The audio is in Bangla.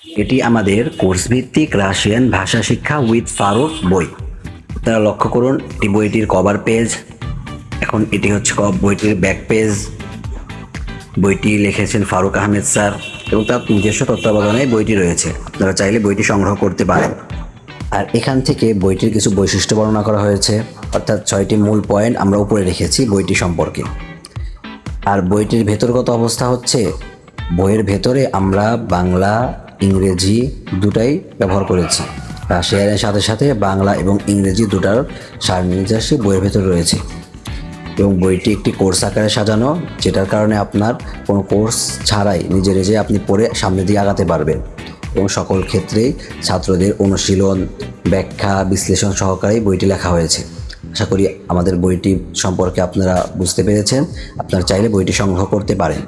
এটি আমাদের কোর্স ভিত্তিক রাশিয়ান ভাষা শিক্ষা উইথ ফারুক বই। আপনারা লক্ষ্য করুন, এটি বইটির কভার পেজ। এখন এটি হচ্ছে বইটির ব্যাক পেজ। বইটি লিখেছেন ফারুক আহমেদ স্যার এবং তার নিজস্ব তত্ত্বাবধানে বইটি রয়েছে। আপনারা চাইলে বইটি সংগ্রহ করতে পারেন। আর এখান থেকে বইটির কিছু বৈশিষ্ট্য বর্ণনা করা হয়েছে, অর্থাৎ 6টি মূল পয়েন্ট আমরা উপরে রেখেছি বইটি সম্পর্কে। আর বইটির ভেতরগত অবস্থা হচ্ছে, বইয়ের ভেতরে আমরা বাংলা ইংরেজি দুটাই ব্যবহার করেছি। রাশিয়ানের সাথে সাথে বাংলা এবং ইংরেজি দুটার সারনির্যাসই বইয়ের ভেতরে রয়েছে এবং বইটি একটি কোর্স আকারে সাজানো, যেটার কারণে আপনার কোনো কোর্স ছাড়াই নিজে নিজে আপনি পড়ে সামনের দিকে আগাতে পারবেন এবং সকল ক্ষেত্রেই ছাত্রদের অনুশীলন, ব্যাখ্যা, বিশ্লেষণ সহকারেই বইটি লেখা হয়েছে। আশা করি আমাদের বইটি সম্পর্কে আপনারা বুঝতে পেরেছেন। আপনারা চাইলে বইটি সংগ্রহ করতে পারেন।